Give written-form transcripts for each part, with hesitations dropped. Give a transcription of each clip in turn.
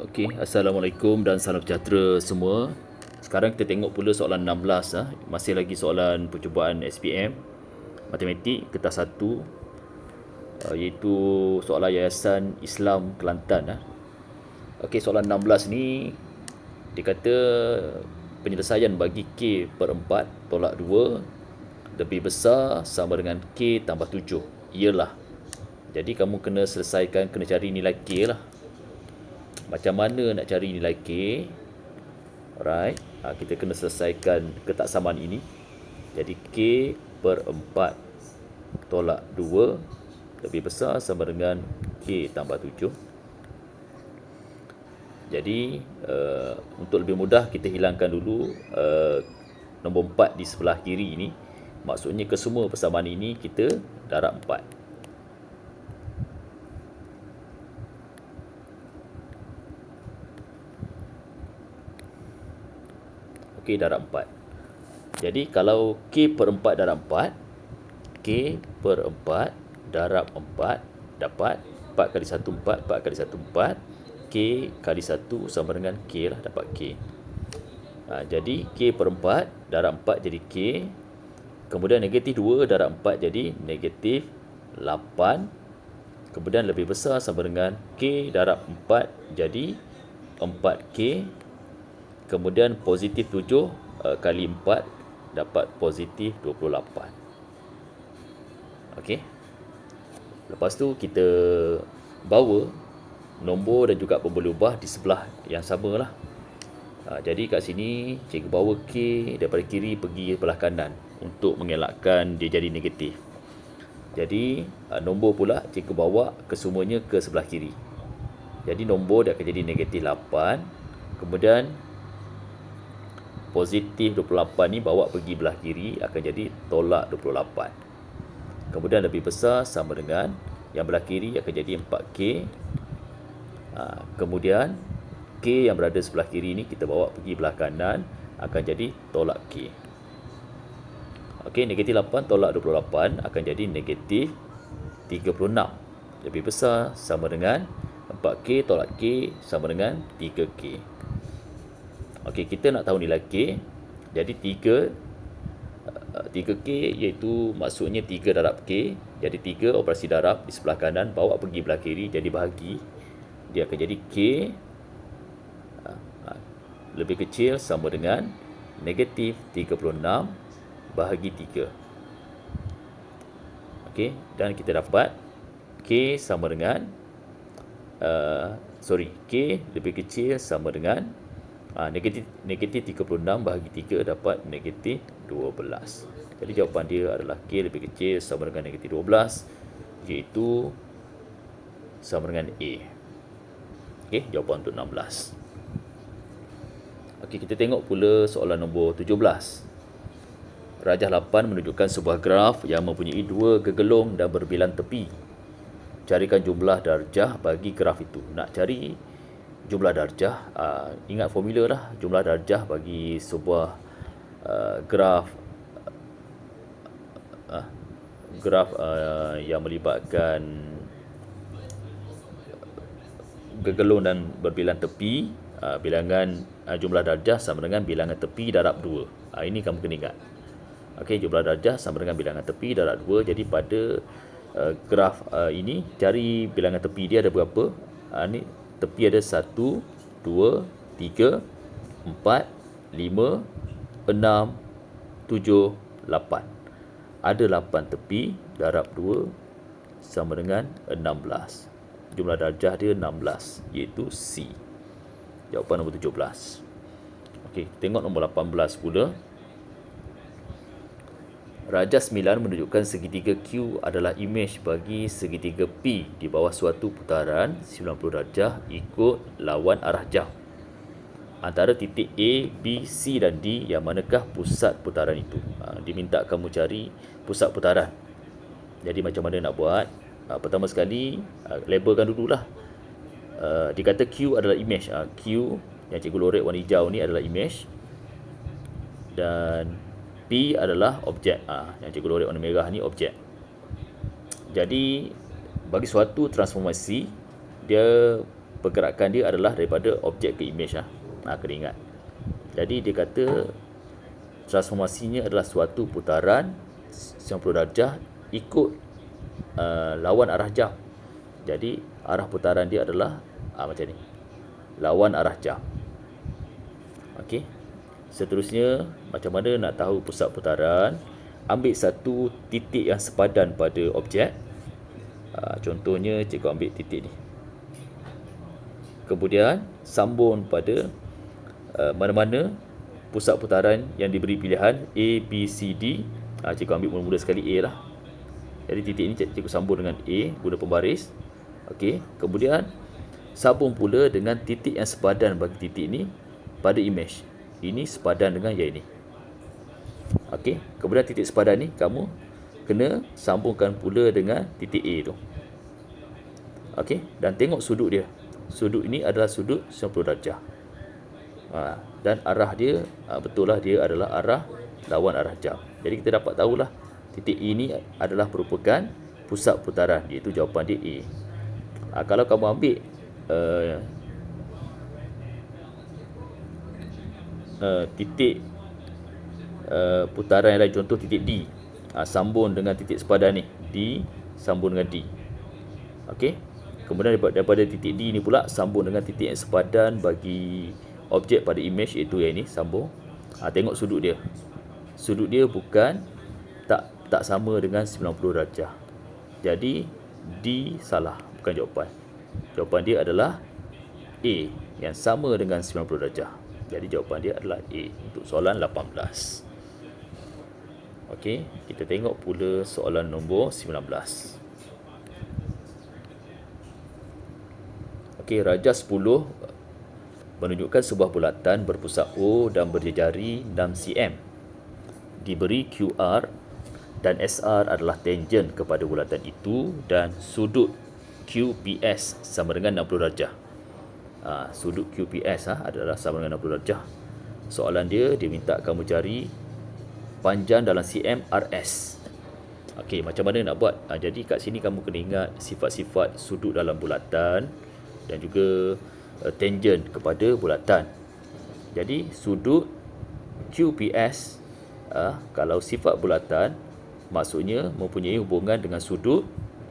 Okey, Assalamualaikum dan salam sejahtera semua. Sekarang kita tengok pula soalan 16 Masih lagi soalan percubaan SPM Matematik kertas 1, iaitu soalan Yayasan Islam Kelantan Okey, soalan 16 ni dia kata penyelesaian bagi K per 4 tolak 2 lebih besar sama dengan K tambah 7 ialah. Jadi kamu kena selesaikan, kena cari nilai K lah. Macam mana nak cari nilai K? Alright, kita kena selesaikan ketaksamaan ini. Jadi K per 4 tolak 2 lebih besar sama dengan K tambah 7. Jadi untuk lebih mudah, kita hilangkan dulu nombor 4 di sebelah kiri ini. Maksudnya kesemua persamaan ini kita darab 4. Okey, darab 4. Jadi kalau K per 4 darab 4, K per 4 darab 4 dapat 4 kali 1 4, 4 kali 1 4, K kali 1 sama dengan K lah, dapat K. Jadi K per 4 darab 4 jadi K. Kemudian negatif 2 darab 4 jadi negatif 8. Kemudian lebih besar sama dengan K darab 4 jadi 4K. Kemudian positif 7 kali 4 dapat positif 28. Okey. Lepas tu kita bawa nombor dan juga pemboleh ubah di sebelah yang sama lah. Jadi kat sini cikgu bawa K daripada kiri pergi belah kanan untuk mengelakkan dia jadi negatif. Jadi nombor pula cikgu bawa kesemuanya ke sebelah kiri. Jadi nombor dia akan jadi negatif 8. Kemudian positif 28 ni bawa pergi belah kiri akan jadi tolak 28. Kemudian lebih besar sama dengan yang belah kiri akan jadi 4K. Kemudian K yang berada sebelah kiri ni kita bawa pergi belah kanan akan jadi tolak K. Okey, negatif 8 tolak 28 akan jadi negatif 36. Lebih besar sama dengan 4K tolak K sama dengan 3K. Okey, kita nak tahu nilai K. Jadi 3K iaitu maksudnya 3 darab K. Jadi 3 operasi darab di sebelah kanan bawa pergi belah kiri jadi bahagi. Dia akan jadi K lebih kecil sama dengan negatif 36 bahagi 3. Okey, dan kita dapat K sama dengan K lebih kecil sama dengan negatif 36 bahagi 3 dapat negatif 12. Jadi jawapan dia adalah K lebih kecil sama dengan negatif 12, iaitu sama dengan A. Okey, jawapan untuk 16. Okey, kita tengok pula soalan nombor 17. Rajah 8 menunjukkan sebuah graf yang mempunyai dua gegelung dan berbilang tepi. Carikan jumlah darjah bagi graf itu. Nak cari jumlah darjah, ingat formula lah. Jumlah darjah bagi sebuah graf yang melibatkan gegelung dan berbilang tepi, bilangan jumlah darjah sama dengan bilangan tepi darab 2. Ini kamu kena ingat. Okey, jumlah darjah sama dengan bilangan tepi darab 2. Jadi pada graf ini cari bilangan tepi dia ada berapa. Ni tepi ada 1, 2, 3, 4, 5, 6, 7, 8. Ada 8 tepi darab 2 sama dengan 16. Jumlah darjah dia 16, iaitu C. Jawapan nombor 17. Okey, tengok nombor 18 pula. Rajah 9 menunjukkan segitiga Q adalah imej bagi segitiga P di bawah suatu putaran 90 darjah ikut lawan arah jam. Antara titik A, B, C dan D, yang manakah pusat putaran itu? Diminta kamu cari pusat putaran. Jadi macam mana nak buat? Pertama sekali, labelkan dululah. Dikata Q adalah imej. Q yang cikgu lorek warna hijau ni adalah imej. Dan P adalah objek. Yang cikgu lorek warna merah ni objek. Jadi bagi suatu transformasi, dia pergerakan dia adalah daripada objek ke image kena ingat. Jadi dia kata transformasinya adalah suatu putaran 90 darjah ikut lawan arah jam. Jadi arah putaran dia adalah macam ni, lawan arah jam. Okey. Seterusnya, macam mana nak tahu pusat putaran? Ambil satu titik yang sepadan pada objek. Contohnya cikgu ambil titik ni. Kemudian sambung pada mana-mana pusat putaran yang diberi pilihan A, B, C, D. Cikgu ambil mula-mula sekali A lah. Jadi titik ini cikgu sambung dengan A guna pembaris. Okey. Kemudian sambung pula dengan titik yang sepadan bagi titik ini pada image. Ini sepadan dengan yang ini. Okey. Kemudian titik sepadan ni kamu kena sambungkan pula dengan titik A tu. Okey. Dan tengok sudut dia. Sudut ini adalah sudut 90 darjah. Dan arah dia betul lah, dia adalah arah lawan arah jam. Jadi kita dapat tahulah titik ini adalah merupakan pusat putaran, iaitu jawapan dia A. Kalau kamu ambil titik putaran yang lain, contoh titik D, sambung dengan titik sepadan ni, D sambung dengan D. Okey. Kemudian daripada titik D ni pula sambung dengan titik yang sepadan bagi objek pada image, iaitu yang ini, sambung. Tengok sudut dia. Sudut dia bukan tak sama dengan 90 darjah. Jadi D salah, bukan jawapan. Jawapan dia adalah A yang sama dengan 90 darjah. Jadi jawapan dia adalah A untuk soalan 18. Okey, kita tengok pula soalan nombor 19. Okey, rajah 10 menunjukkan sebuah bulatan berpusat O dan berjejari 6 cm. Diberi QR dan SR adalah tangen kepada bulatan itu dan sudut QPS sama dengan 60 darjah. Sudut QPS adalah sama dengan 60 darjah. Soalan dia minta kamu cari panjang dalam cm RS. Okey, macam mana nak buat? Jadi kat sini kamu kena ingat sifat-sifat sudut dalam bulatan dan juga tangen kepada bulatan. Jadi sudut QPS kalau sifat bulatan maksudnya mempunyai hubungan dengan sudut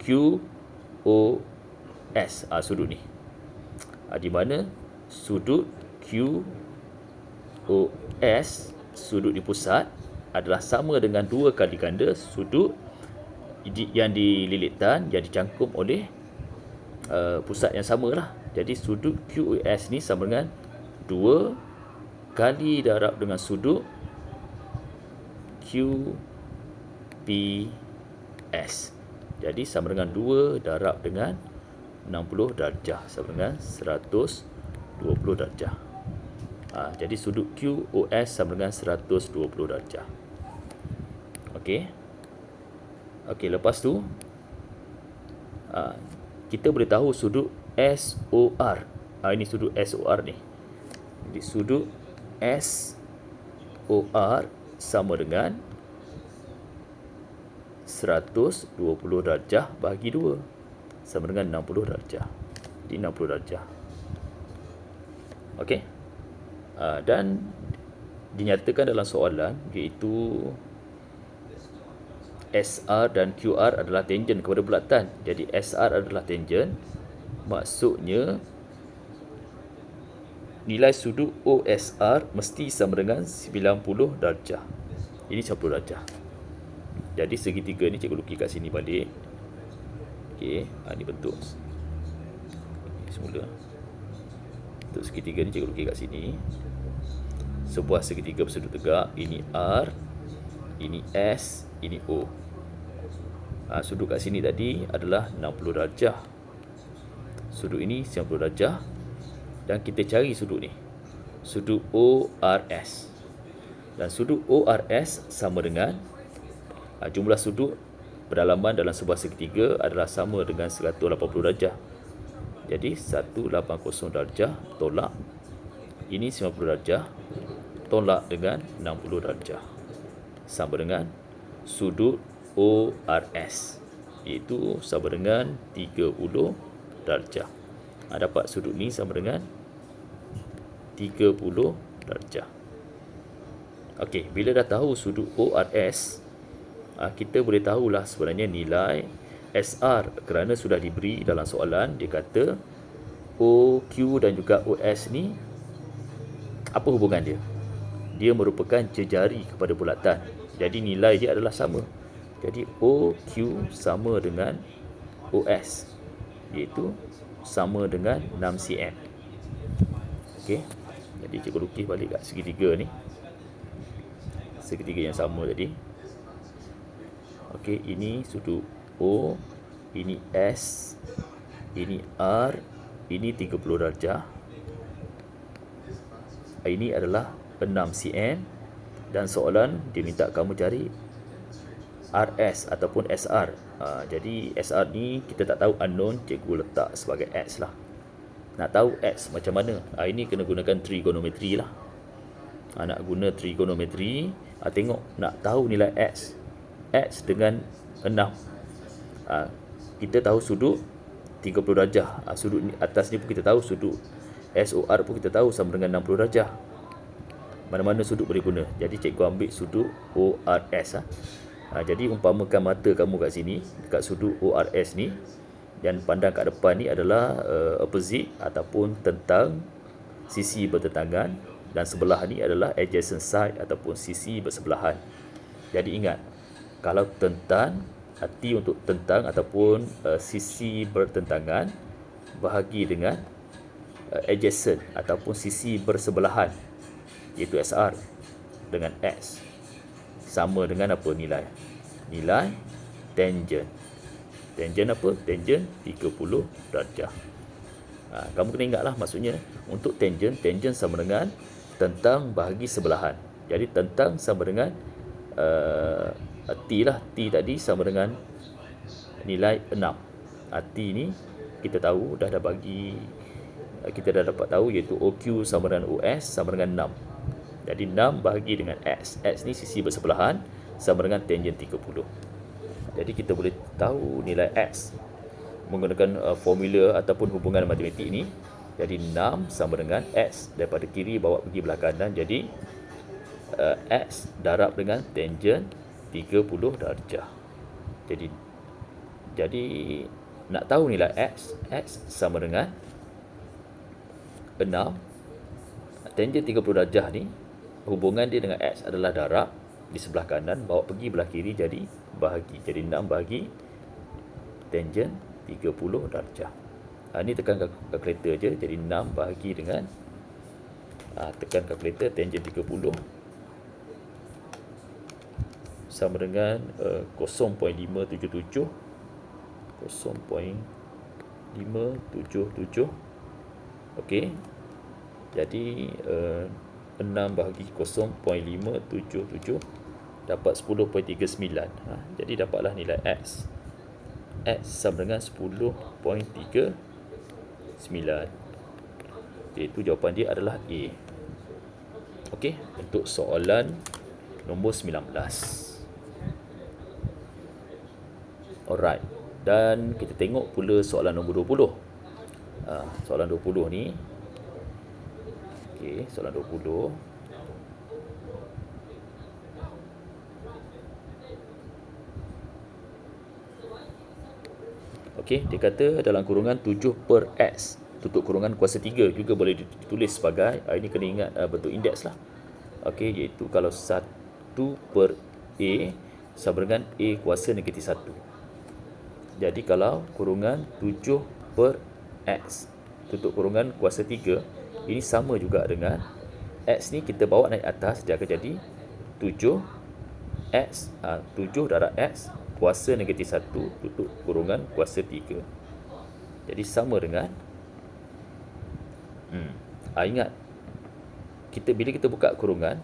QOS, sudut ni. Di mana sudut QOS, sudut di pusat, adalah sama dengan 2 kali ganda sudut yang dililitkan, yang dicangkum oleh pusat yang sama lah. Jadi sudut QOS ni sama dengan 2 kali darab dengan sudut QPS. Jadi sama dengan 2 darab dengan 60 darjah, sama dengan 120 darjah. Jadi sudut QOS sama dengan 120 darjah. Okey. Okey, lepas tu kita boleh tahu sudut SOR. Ini sudut SOR ni. Jadi sudut SOR sama dengan 120 darjah bagi 2, sama dengan 60 darjah. Di 60 darjah. Okey. Dan dinyatakan dalam soalan, iaitu SR dan QR adalah tangen kepada bulatan. Jadi SR adalah tangen, maksudnya nilai sudut OSR mesti sama dengan 90 darjah. Ini 90 darjah. Jadi segitiga ni cikgu lukis kat sini balik. Okey, ni bentuk semula. Untuk segitiga ni cikgu lukis kat sini. Sebuah segitiga bersudut tegak. Ini R, ini S, ini O. Sudut kat sini tadi adalah 60 darjah. Sudut ini 90 darjah. Dan kita cari sudut ni, sudut ORS. Dan sudut ORS sama dengan jumlah sudut berdalaman dalam sebuah segitiga adalah sama dengan 180 darjah. Jadi 180 darjah tolak ini 90 darjah tolak dengan 60 darjah sama dengan sudut ORS, iaitu sama dengan 30 darjah. Dapat sudut ni sama dengan 30 darjah. Okey, bila dah tahu sudut ORS, kita boleh tahulah sebenarnya nilai SR, kerana sudah diberi dalam soalan. Dia kata OQ dan juga OS ni apa hubungan dia? Dia merupakan jejari kepada bulatan. Jadi nilai dia adalah sama. Jadi OQ sama dengan OS, iaitu sama dengan 6 cm. Okey. Jadi cikgu lukis balik kat segitiga ni. Segitiga yang sama tadi. Okey, ini sudut O, ini S, ini R, ini 30 darjah. Ini adalah 6 cm dan soalan dia minta kamu cari RS ataupun SR. Jadi SR ni kita tak tahu, unknown, cikgu letak sebagai X lah. Nak tahu X macam mana? Ini kena gunakan trigonometri lah. Nak guna trigonometri, tengok nak tahu nilai X. X dengan 6. Kita tahu sudut 30 darjah. Sudut ni, atas ni pun kita tahu sudut SOR pun kita tahu sama dengan 60 darjah. Mana-mana sudut boleh guna. Jadi cikgu ambil sudut ORS. Jadi umpamakan mata kamu kat sini, dekat sudut ORS ni, dan pandang kat depan ni adalah opposite ataupun tentang sisi bertentangan, dan sebelah ni adalah adjacent side ataupun sisi bersebelahan. Jadi ingat, kalau tentang, T untuk tentang ataupun sisi bertentangan, bahagi dengan adjacent ataupun sisi bersebelahan, iaitu SR, dengan X sama dengan apa nilai? Nilai tangent. Tangent apa? Tangent 30 darjah. Kamu kena ingatlah, maksudnya untuk tangent, tangent sama dengan tentang bahagi sebelahan. Jadi tentang sama dengan T lah. T tadi sama dengan nilai 6. T ni kita tahu dah bagi, kita dah dapat tahu, iaitu OQ sama dengan OS sama dengan 6. Jadi 6 bahagi dengan X. X ni sisi bersebelahan sama dengan tangent 30. Jadi kita boleh tahu nilai X menggunakan formula ataupun hubungan matematik ni. Jadi 6 sama dengan X, daripada kiri bawa pergi belah kanan. Jadi X darab dengan tangent 30 darjah. Jadi nak tahu nilai X, X sama dengan 6. Tangent 30 darjah ni, hubungan dia dengan X adalah darab di sebelah kanan, bawa pergi belah kiri, jadi bahagi. Jadi 6 bahagi tangent 30 darjah. Ni tekan kalkulator je. Jadi 6 bahagi dengan tekan kalkulator, tangent 30 sama dengan 0.577. 0.577. Okey. Jadi 6 bahagi 0.577 dapat 10.39. Jadi dapatlah nilai X. X sama dengan 10.39. Iaitu jawapan dia adalah A. Okey, untuk soalan nombor 19. Alright. Dan kita tengok pula soalan nombor 20. Soalan 20 ni. Okey, soalan 20. Okey, dia kata dalam kurungan 7 per X, tutup kurungan kuasa 3, juga boleh ditulis sebagai, ini kena ingat bentuk indeks lah. Okey, iaitu kalau 1 per A sama dengan A kuasa negatif 1. Jadi kalau kurungan 7 per X, tutup kurungan kuasa 3, ini sama juga dengan X ni kita bawa naik atas, dia akan jadi 7X, 7 darab X kuasa negatif 1 tutup kurungan kuasa 3. Jadi sama dengan ingat, bila kita buka kurungan,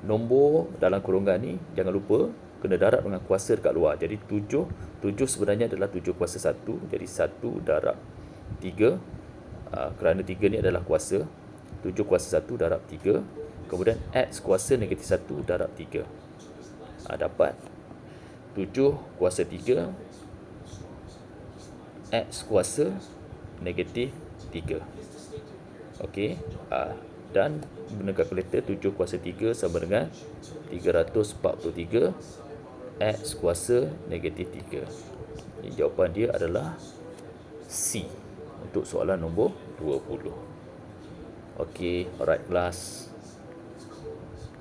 nombor dalam kurungan ni jangan lupa kena darab dengan kuasa dekat luar. Jadi 7 sebenarnya adalah 7 kuasa 1. Jadi 1 darab 3, kerana 3 ni adalah kuasa. 7 kuasa 1 darab 3, kemudian X kuasa negatif 1 darab 3. Dapat 7 kuasa 3 X kuasa negatif 3. Okey, dan guna kalkulator 7 kuasa 3 sama dengan 343 X kuasa negatif 3. Jadi jawapan dia adalah C untuk soalan nombor 20. Okey, alright class.